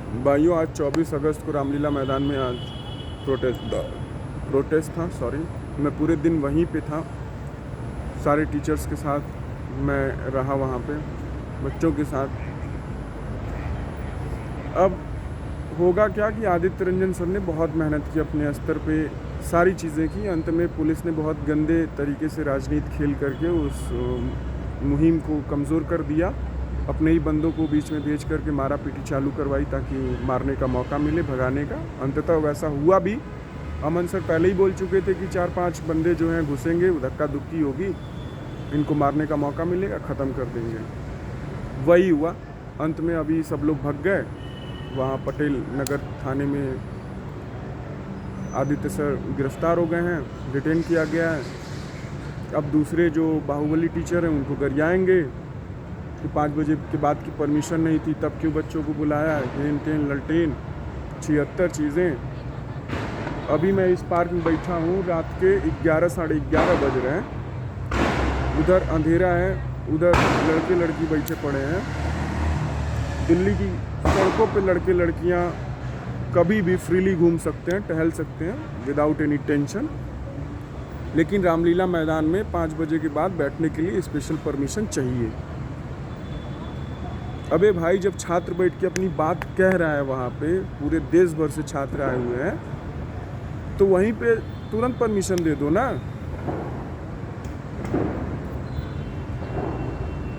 भाइयों, आज 24 अगस्त को रामलीला मैदान में आज प्रोटेस्ट था। मैं पूरे दिन वहीं पे था, सारे टीचर्स के साथ मैं रहा वहाँ पे, बच्चों के साथ। अब होगा क्या कि आदित्य रंजन सर ने बहुत मेहनत की, अपने स्तर पे सारी चीज़ें की। अंत में पुलिस ने बहुत गंदे तरीके से राजनीति खेल करके उस मुहिम को कमज़ोर कर दिया। अपने ही बंदों को बीच में भेज करके मारा पीटी चालू करवाई ताकि मारने का मौका मिले, भगाने का। अंततः वैसा हुआ भी। अमन सर पहले ही बोल चुके थे कि 4-5 बंदे जो हैं घुसेंगे, धक्का धुक्की होगी, इनको मारने का मौका मिलेगा, ख़त्म कर देंगे। वही हुआ। अंत में अभी सब लोग भग गए। वहाँ पटेल नगर थाने में आदित्य सर गिरफ्तार हो गए हैं, डिटेन किया गया है। अब दूसरे जो बाहुबली टीचर हैं उनको गरियाएंगे कि 5 बजे के बाद की परमिशन नहीं थी, तब क्यों बच्चों को बुलाया, हेन टेन ललटेन 76 चीज़ें। अभी मैं इस पार्क में बैठा हूँ, रात के 11 साढ़े 11 बज रहे हैं। उधर अंधेरा है, उधर लड़के लड़की बैठे पड़े हैं। दिल्ली की सड़कों पे लड़के लड़कियाँ कभी भी फ्रीली घूम सकते हैं, टहल सकते हैं विदाउट एनी टेंशन। लेकिन रामलीला मैदान में 5 बजे के बाद बैठने के लिए स्पेशल परमिशन चाहिए। अबे भाई, जब छात्र बैठ के अपनी बात कह रहा है वहाँ पे, पूरे देश भर से छात्र आए हुए हैं, तो वहीं पे तुरंत परमिशन दे दो ना।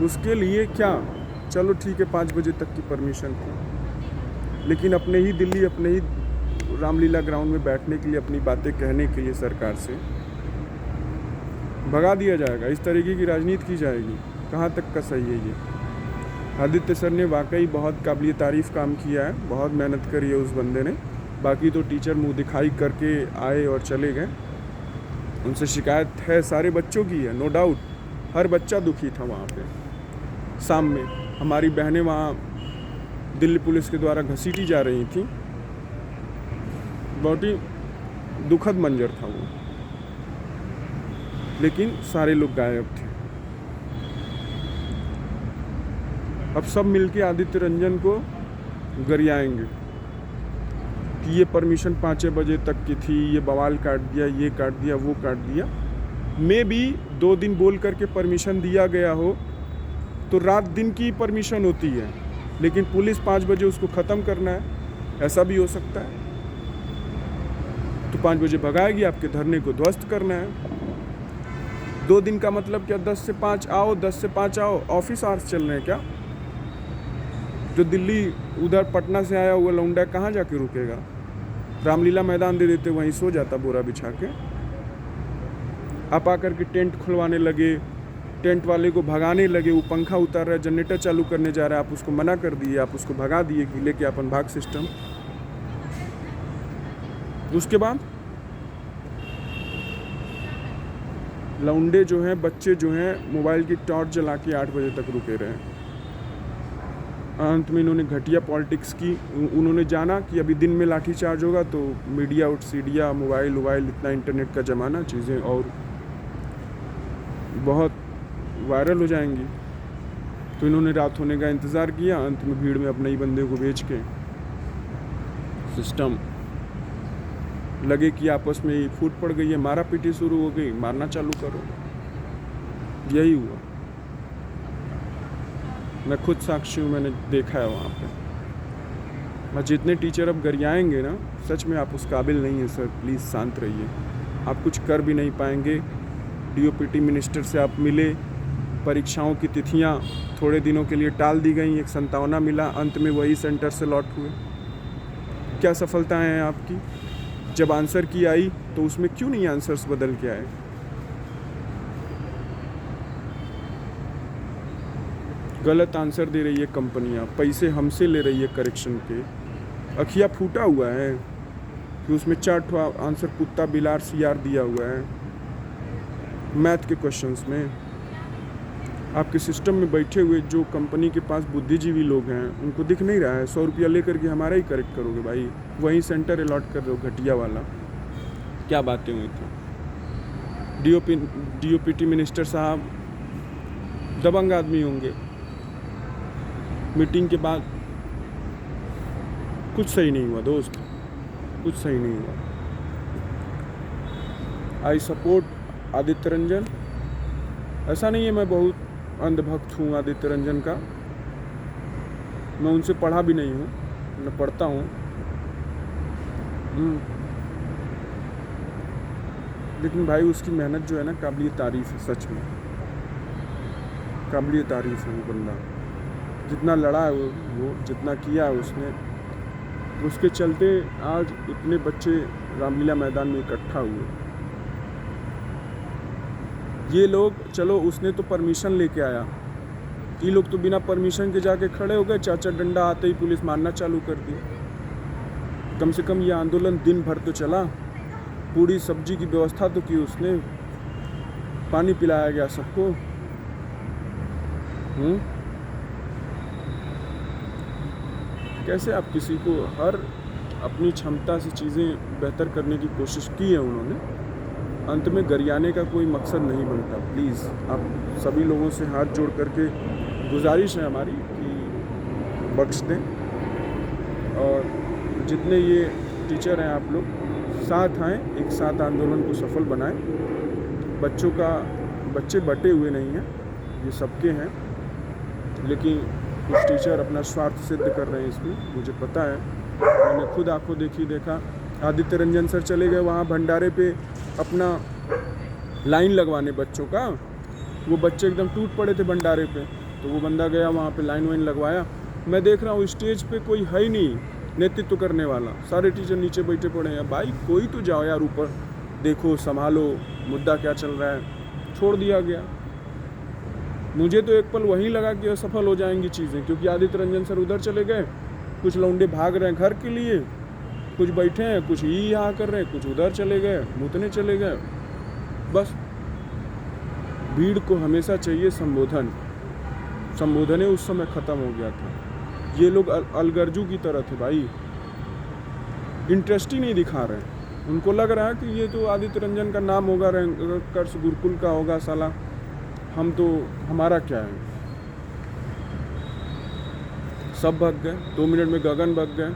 उसके लिए क्या, चलो ठीक है 5 बजे तक की परमिशन थी, लेकिन अपने ही दिल्ली, अपने ही रामलीला ग्राउंड में बैठने के लिए, अपनी बातें कहने के लिए सरकार से भगा दिया जाएगा। इस तरीके की राजनीति की जाएगी। कहाँ तक का सही है ये? आदित्य सर ने वाकई बहुत काबिल तारीफ़ काम किया है, बहुत मेहनत करी है उस बंदे ने। बाकी तो टीचर मुंह दिखाई करके आए और चले गए। उनसे शिकायत है सारे बच्चों की है, नो डाउट। हर बच्चा दुखी था वहाँ पे। शाम में हमारी बहनें वहाँ दिल्ली पुलिस के द्वारा घसीटी जा रही थी। बहुत ही दुखद मंजर था वो, लेकिन सारे लोग गायब थे। अब सब मिलके आदित्य रंजन को गरियाएंगे कि ये परमिशन 5 बजे तक की थी, ये बवाल काट दिया, ये काट दिया, वो काट दिया। मे भी 2 दिन बोल करके परमिशन दिया गया हो तो रात दिन की परमिशन होती है, लेकिन पुलिस 5 बजे उसको ख़त्म करना है, ऐसा भी हो सकता है। तो 5 बजे भगाएगी, आपके धरने को ध्वस्त करना है। 2 दिन का मतलब क्या? 10 से 5 आओ, 10 से 5 आओ। ऑफिस आवर्स चल रहे हैं क्या? जो दिल्ली उधर पटना से आया हुआ लौंडा कहाँ जाके रुकेगा? रामलीला मैदान दे देते, वहीं सो जाता बोरा बिछा के। आप आकर के टेंट खुलवाने लगे, टेंट वाले को भगाने लगे। वो पंखा उतार रहा है, जनरेटर चालू करने जा रहा है, आप उसको मना कर दिए, आप उसको भगा दिए कि लेके अपन भाग सिस्टम। उसके बाद लौंडे जो हैं, बच्चे जो हैं, मोबाइल की टॉर्च जला के 8 बजे तक रुके रहे। अंत में इन्होंने घटिया पॉलिटिक्स की। उन्होंने जाना कि अभी दिन में लाठीचार्ज होगा तो मीडिया और सीडिया, मोबाइल, इतना इंटरनेट का ज़माना, चीज़ें और बहुत वायरल हो जाएंगी। तो इन्होंने रात होने का इंतज़ार किया। अंत में भीड़ में अपने ही बंदे को भेज के सिस्टम लगे कि आपस में ही फूट पड़ गई है, मारा पीटी शुरू हो गई, मारना चालू करो। यही हुआ। मैं खुद साक्षी हूँ, मैंने देखा है वहाँ पे। मैं जितने टीचर अब गरियाएंगे ना, सच में आप उस काबिल नहीं है सर, प्लीज़ शांत रहिए। आप कुछ कर भी नहीं पाएंगे। डीओपीटी मिनिस्टर से आप मिले, परीक्षाओं की तिथियाँ थोड़े दिनों के लिए टाल दी गई, एक संतावना मिला, अंत में वही सेंटर से लौट हुए। क्या सफलताएँ हैं आपकी? जब आंसर की आई तो उसमें क्यों नहीं आंसर्स बदल के आए? गलत आंसर दे रही है कंपनियां, पैसे हमसे ले रही है करेक्शन के। अखिया फूटा हुआ है कि उसमें 4 आंसर कुत्ता बिलार सीआर दिया हुआ है मैथ के क्वेश्चंस में। आपके सिस्टम में बैठे हुए जो कंपनी के पास बुद्धिजीवी लोग हैं, उनको दिख नहीं रहा है? 100 रुपया लेकर के हमारा ही करेक्ट करोगे भाई, वहीं सेंटर अलॉट कर रहे हो घटिया वाला। क्या बातें हुई थी? डीओपीटी मिनिस्टर साहब दबंग आदमी होंगे। मीटिंग के बाद कुछ सही नहीं हुआ दोस्त, कुछ सही नहीं हुआ। I support Aditya Ranjan. ऐसा नहीं है मैं बहुत अंधभक्त हूँ आदित्य रंजन का, मैं उनसे पढ़ा भी नहीं हूँ, मैं पढ़ता हूँ। लेकिन भाई उसकी मेहनत जो है ना काबिल तारीफ़ है, सच में काबिल तारीफ़ है। वो बंदा जितना लड़ा है वो जितना किया है उसने, उसके चलते आज इतने बच्चे रामलीला मैदान में इकट्ठा हुए। ये लोग, चलो उसने तो परमिशन लेके आया, ये लोग तो बिना परमिशन के जाके खड़े हो गए, चाचा डंडा आते ही पुलिस मारना चालू कर दी। कम से कम ये आंदोलन दिन भर तो चला, पूरी सब्जी की व्यवस्था तो की उसने, पानी पिलाया गया सबको। कैसे आप किसी को, हर अपनी क्षमता से चीज़ें बेहतर करने की कोशिश की है उन्होंने, अंत में गरियाने का कोई मकसद नहीं बनता। प्लीज़ आप सभी लोगों से हाथ जोड़ करके गुजारिश है हमारी कि बख्श दें, और जितने ये टीचर हैं आप लोग साथ आएँ, एक साथ आंदोलन को सफल बनाएं। बच्चे बटे हुए नहीं हैं, ये सबके हैं, लेकिन कुछ टीचर अपना स्वार्थ सिद्ध कर रहे हैं इसमें, मुझे पता है। मैंने खुद आंखों देखा। आदित्य रंजन सर चले गए वहाँ भंडारे पे अपना लाइन लगवाने बच्चों का, वो बच्चे एकदम टूट पड़े थे भंडारे पे, तो वो बंदा गया वहाँ पे लाइन वाइन लगवाया। मैं देख रहा हूँ स्टेज पे कोई है ही नहीं नेतृत्व करने वाला, सारे टीचर नीचे बैठे पड़े हैं। भाई कोई तो जाओ यार ऊपर, देखो संभालो मुद्दा क्या चल रहा है। छोड़ दिया गया। मुझे तो एक पल वहीं लगा कि असफल हो जाएंगी चीज़ें, क्योंकि आदित्य रंजन सर उधर चले गए, कुछ लौंडे भाग रहे हैं घर के लिए, कुछ बैठे हैं, कुछ ही यहाँ कर रहे हैं, कुछ उधर चले गए, मुतने चले गए। बस भीड़ को हमेशा चाहिए संबोधन ही उस समय ख़त्म हो गया था। ये लोग अलगर्जू की तरह थे भाई, इंटरेस्ट ही नहीं दिखा रहे। उनको लग रहा है कि ये तो आदित्य रंजन का नाम होगा, कर्स गुरुकुल का होगा साला, हम तो, हमारा क्या है। सब भग गए, 2 मिनट में गगन भग गए।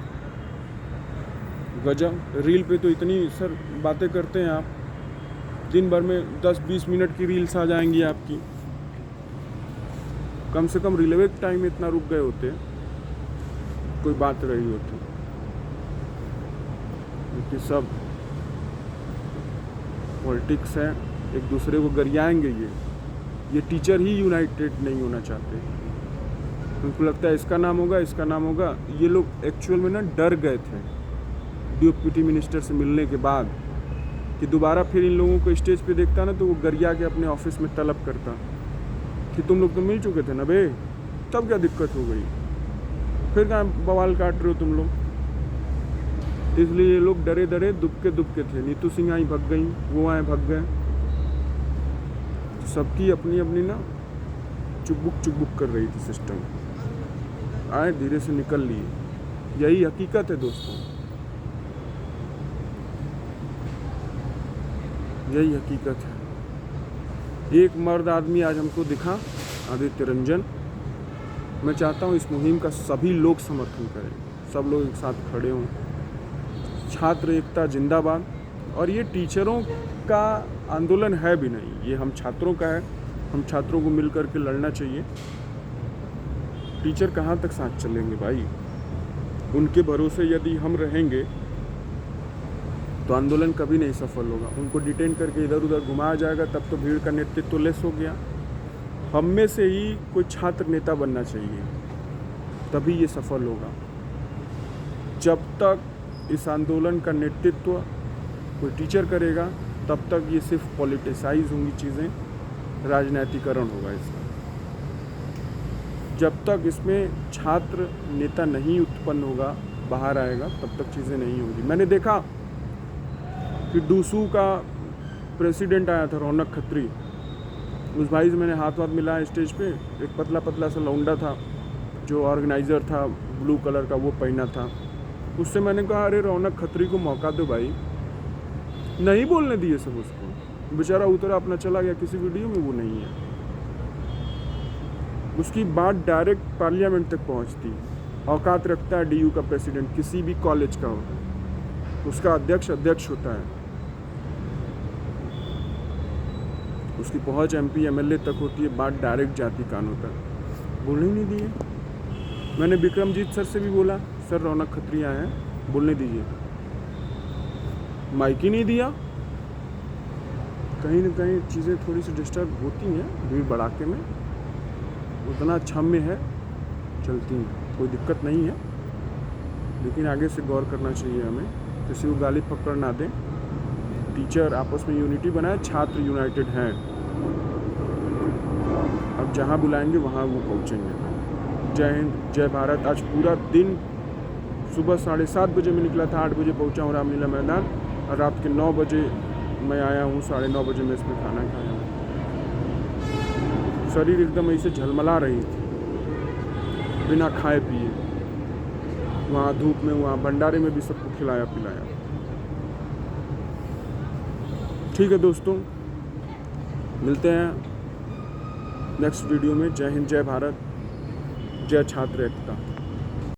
गजब, रील पे तो इतनी सर बातें करते हैं आप, दिन भर में 10-20 मिनट की रील्स आ जाएंगी आपकी। कम से कम रेलवे के टाइम में इतना रुक गए होते, कोई बात रही होती। क्योंकि सब पॉलिटिक्स है, एक दूसरे को गरियाएंगे। ये टीचर ही यूनाइटेड नहीं होना चाहते। उनको लगता है इसका नाम होगा, इसका नाम होगा। ये लोग एक्चुअल में ना डर गए थे DPT मिनिस्टर से मिलने के बाद, कि दोबारा फिर इन लोगों को स्टेज पे देखता ना तो वो गरिया के अपने ऑफिस में तलब करता कि तुम लोग तो मिल चुके थे ना बे, तब क्या दिक्कत हो गई, फिर कहाँ बवाल काट रहे हो तुम लोग। इसलिए ये लोग डरे दुबके थे। नीतू सिंह आई भग गई, वो आए भग गए। सबकी अपनी अपनी ना चुकबुक कर रही थी सिस्टम, आए धीरे से निकल लिए। यही हकीकत है दोस्तों, यही हकीकत है। एक मर्द आदमी आज हमको दिखा, आदित्य रंजन। मैं चाहता हूँ इस मुहिम का सभी लोग समर्थन करें, सब लोग एक साथ खड़े हों। छात्र एकता जिंदाबाद। और ये टीचरों का आंदोलन है भी नहीं, ये हम छात्रों का है। हम छात्रों को मिल कर के लड़ना चाहिए। टीचर कहाँ तक साथ चलेंगे भाई, उनके भरोसे यदि हम रहेंगे तो आंदोलन कभी नहीं सफल होगा। उनको डिटेन करके इधर उधर घुमाया जाएगा, तब तो भीड़ का नेतृत्व लेस हो गया। हम में से ही कोई छात्र नेता बनना चाहिए, तभी ये सफल होगा। जब तक इस आंदोलन का नेतृत्व कोई टीचर करेगा, तब तक ये सिर्फ पॉलिटिसाइज होंगी चीज़ें, राजनीतिकरण होगा इसका। जब तक इसमें छात्र नेता नहीं उत्पन्न होगा, बाहर आएगा, तब तक चीज़ें नहीं होंगी। मैंने देखा कि डूसू का प्रेसिडेंट आया था, रौनक खत्री। उस भाई से मैंने हाथ मिलाया स्टेज पे। एक पतला सा लौंडा था जो ऑर्गेनाइज़र था, ब्लू कलर का वो पहना था। उससे मैंने कहा अरे रौनक खत्री को मौका दो भाई। नहीं बोलने दिए सब उसको, बेचारा उतरा अपना चला गया। किसी वीडियो में वो नहीं है, उसकी बात डायरेक्ट पार्लियामेंट तक पहुंचती। औकात रखता है डीयू का प्रेसिडेंट, किसी भी कॉलेज का हो, उसका अध्यक्ष होता है, उसकी पहुंच एमपी एमएलए तक होती है, बात डायरेक्ट जाती कानून तक। बोलने ही नहीं दिए। मैंने विक्रमजीत सर से भी बोला, सर रौनक खत्री आए हैं, बोलने दीजिए, माइक ही नहीं दिया। कहीं ना कहीं चीज़ें थोड़ी सी डिस्टर्ब होती हैं भीड़ भड़ाके में, उतना क्षम्य है, चलती हैं, कोई दिक्कत नहीं है, लेकिन आगे से गौर करना चाहिए हमें, किसी को गाली पकड़ ना दें। टीचर आपस में यूनिटी बनाए, छात्र यूनाइटेड हैं, अब जहाँ बुलाएंगे वहाँ वो पहुँचेंगे। जय हिंद, जय भारत। आज पूरा दिन सुबह 7:30 बजे में निकला था, 8 बजे पहुँचा हूँ रामलीला मैदान, और रात के 9 बजे मैं आया हूँ, 9:30 बजे मैं इसमें खाना खाया हूँ। शरीर एकदम ऐसे झलमला रही थी बिना खाए पिए, वहाँ धूप में, वहाँ भंडारे में भी सबको खिलाया पिलाया। ठीक है दोस्तों, मिलते हैं नेक्स्ट वीडियो में। जय हिंद, जय भारत, जय छात्र एकता।